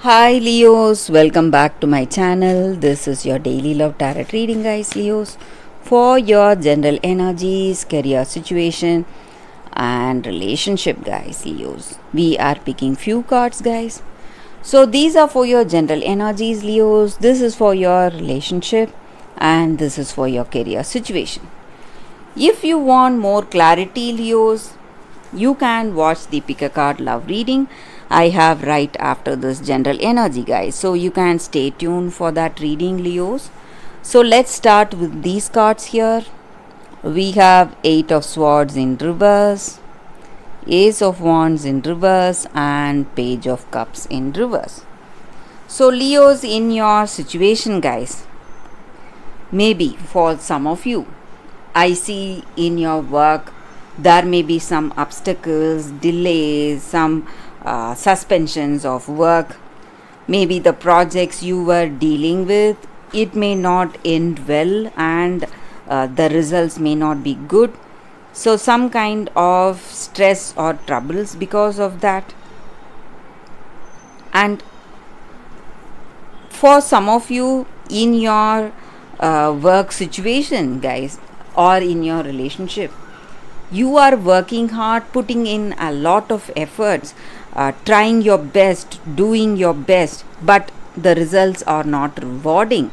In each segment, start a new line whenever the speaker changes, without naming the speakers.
Hi Leos, welcome back to my channel. This is your daily love tarot reading, guys. Leos, for your general energies, career situation, and relationship, guys. Leos, we are picking few cards, guys. So these are for your general energies, Leos. This is for your relationship, and this is for your career situation. If you want more clarity, Leos, you can watch the pick a card love reading I have right after this general energy, guys. So you can stay tuned for that reading, Leos. So let's start with these cards here. We have 8 of swords in reverse, ace of wands in reverse, and page of cups in reverse. So Leos, in your situation, guys, maybe for some of you, I see in your work there may be some obstacles, delays, some suspensions of work. Maybe the projects you were dealing with, it may not end well, and the results may not be good. So some kind of stress or troubles because of that. And for some of you, in your work situation, guys, or in your relationship, you are working hard, putting in a lot of efforts, trying your best, doing your best, but the results are not rewarding.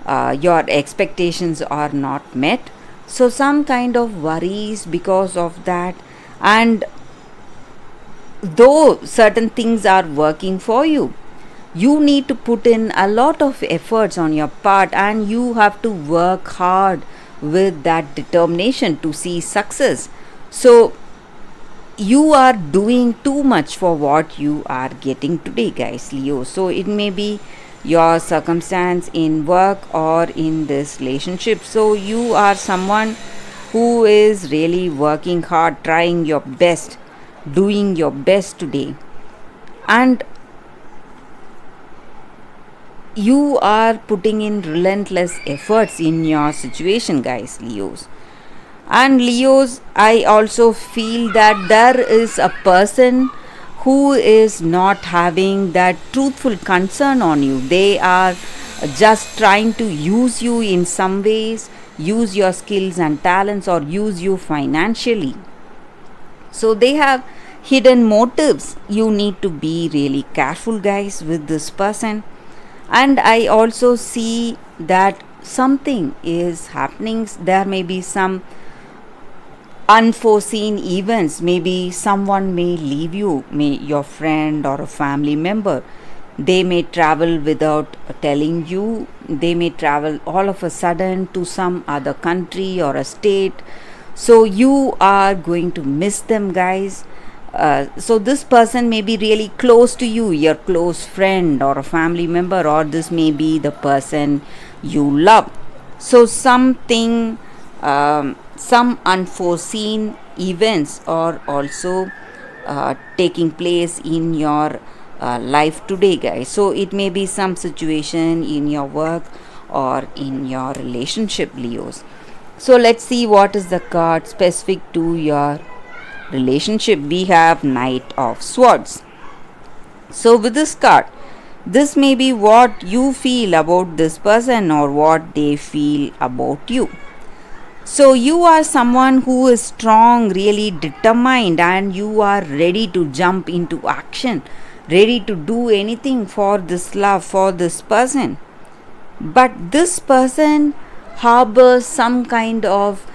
Your expectations are not met. So some kind of worries because of that. And though certain things are working for you, you need to put in a lot of efforts on your part, and you have to work hard with that determination to see success. So you are doing too much for what you are getting today, guys, Leo. So it may be your circumstance in work or in this relationship. So you are someone who is really working hard, trying your best, doing your best today, and you are putting in relentless efforts in your situation, guys, Leos. And Leos, I also feel that there is a person who is not having that truthful concern on you. They are just trying to use you in some ways, use your skills and talents, or use you financially. So they have hidden motives. You need to be really careful, guys, with this person. And I also see that something is happening. There may be some unforeseen events. Maybe someone may leave you, may your friend or a family member. They may travel without telling you. They may travel all of a sudden to some other country or a state. So you are going to miss them, guys. So this person may be really close to you, your close friend or a family member, or this may be the person you love. So some unforeseen events are also taking place in your life today, guys. So it may be some situation in your work or in your relationship, Leos. So let's see what is the card specific to your relationship. We have Knight of Swords. So with this card, this may be what you feel about this person or what they feel about you. So you are someone who is strong, really determined, and you are ready to jump into action, ready to do anything for this love, for this person. But this person harbors some kind of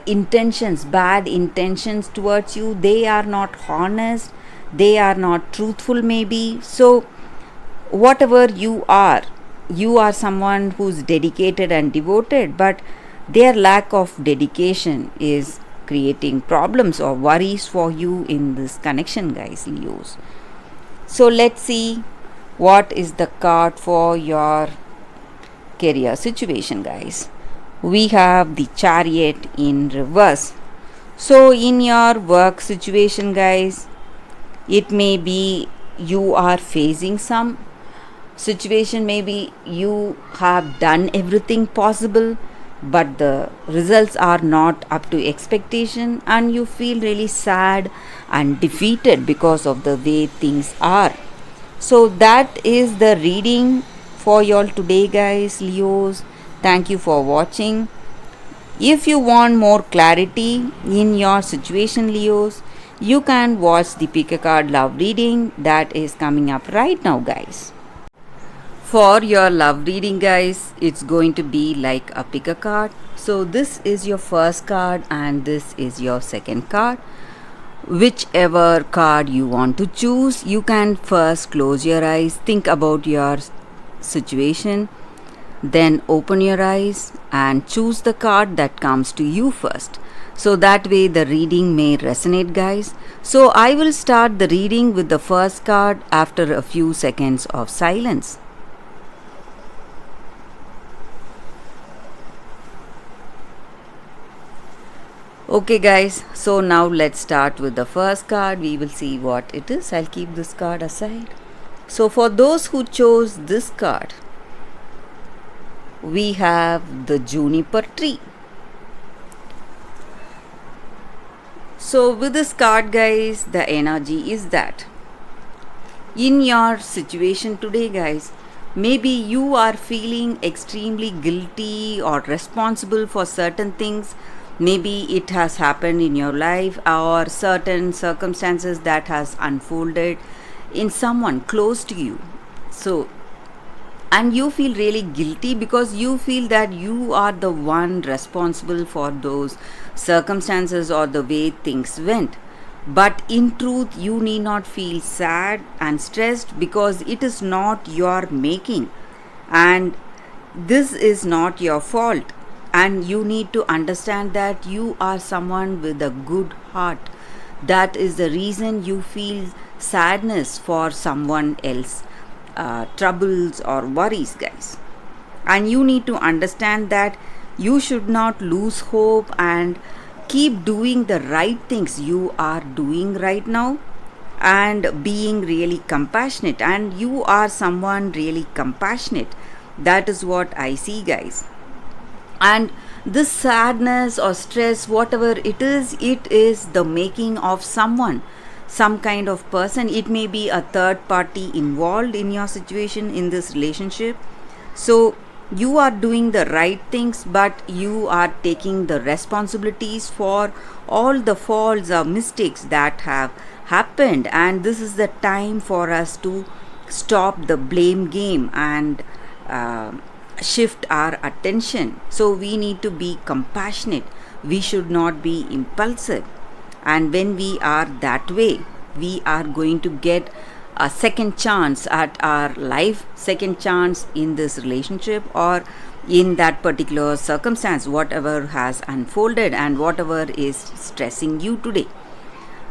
intentions, bad intentions towards you. They are not honest, they are not truthful, maybe. So whatever you are someone who's dedicated and devoted, but their lack of dedication is creating problems or worries for you in this connection, guys, Leos. So let's see what is the card for your career situation, guys. We have the Chariot in reverse. So in your work situation, guys, it may be you are facing some situation. Maybe you have done everything possible, but the results are not up to expectation, and you feel really sad and defeated because of the way things are. So that is the reading for y'all today, guys, Leos. Thank you for watching. If you want more clarity in your situation, Leos, you can watch the pick a card love reading that is coming up right now, guys. For your love reading, guys, it's going to be like a pick a card. So this is your first card and this is your second card. Whichever card you want to choose, you can first close your eyes, think about your situation, then open your eyes and choose the card that comes to you first. So that way the reading may resonate, guys. So I will start the reading with the first card after a few seconds of silence. Okay, guys, so now let's start with the first card. We will see what it is. I'll keep this card aside. So for those who chose this card, we have the juniper tree. So with this card, guys, the energy is that in your situation today, guys, maybe you are feeling extremely guilty or responsible for certain things. Maybe it has happened in your life or certain circumstances that has unfolded in someone close to you. So and you feel really guilty because you feel that you are the one responsible for those circumstances or the way things went. But in truth, you need not feel sad and stressed because it is not your making and this is not your fault. And you need to understand that you are someone with a good heart. That is the reason you feel sadness for someone else troubles or worries, guys. And you need to understand that you should not lose hope and keep doing the right things you are doing right now and being really compassionate. And you are someone really compassionate. That is what I see, guys. And this sadness or stress, whatever it is the making of someone, some kind of person. It may be a third party involved in your situation, in this relationship. So you are doing the right things, but you are taking the responsibilities for all the faults or mistakes that have happened. And this is the time for us to stop the blame game and shift our attention. So we need to be compassionate. We should not be impulsive. And when we are that way, we are going to get a second chance at our life, second chance in this relationship or in that particular circumstance, whatever has unfolded and whatever is stressing you today.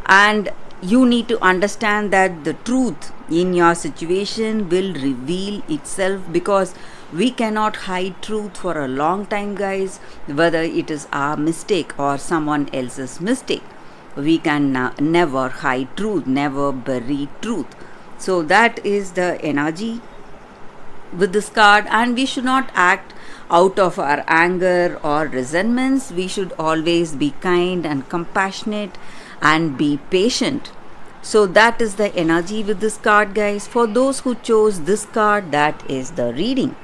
And you need to understand that the truth in your situation will reveal itself because we cannot hide truth for a long time, guys, whether it is our mistake or someone else's mistake. We can never hide truth, never bury truth. So that is the energy with this card. And we should not act out of our anger or resentments. We should always be kind and compassionate and be patient. So that is the energy with this card, guys. For those who chose this card, that is the reading.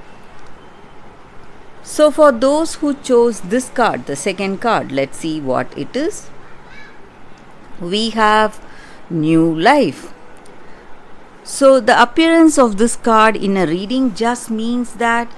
So for those who chose this card, the second card, let's see what it is. We have new life. So the appearance of this card in a reading just means that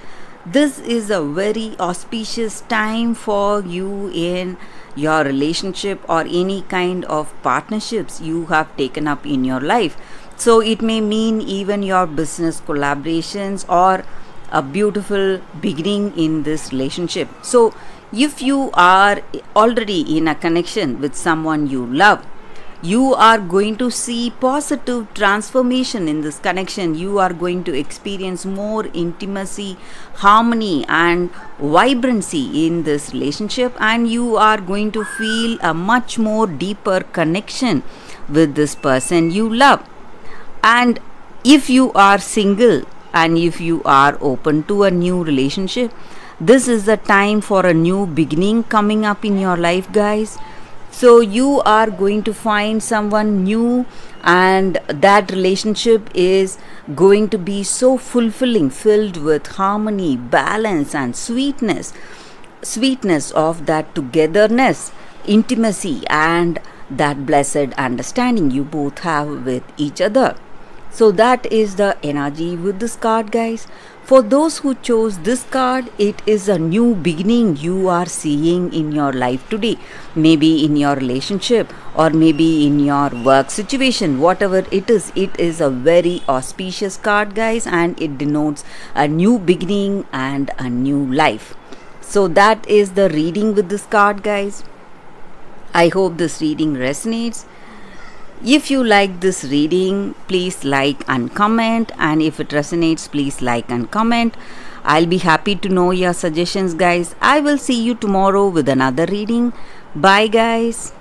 this is a very auspicious time for you in your relationship or any kind of partnerships you have taken up in your life. So it may mean even your business collaborations or a beautiful beginning in this relationship. So if you are already in a connection with someone you love, you are going to see positive transformation in this connection. You are going to experience more intimacy, harmony and vibrancy in this relationship, and you are going to feel a much more deeper connection with this person you love. And if you are single and if you are open to a new relationship, this is the time for a new beginning coming up in your life, guys. So you are going to find someone new, and that relationship is going to be so fulfilling, filled with harmony, balance, and sweetness of that togetherness, intimacy, and that blessed understanding you both have with each other. So that is the energy with this card, guys. For those who chose this card, it is a new beginning you are seeing in your life today. Maybe in your relationship, or maybe in your work situation, whatever it is a very auspicious card, guys, and it denotes a new beginning and a new life. So that is the reading with this card, guys. I hope this reading resonates. If you like this reading, please like and comment, and if it resonates, please like and comment. I'll be happy to know your suggestions, guys. I will see you tomorrow with another reading. Bye, guys.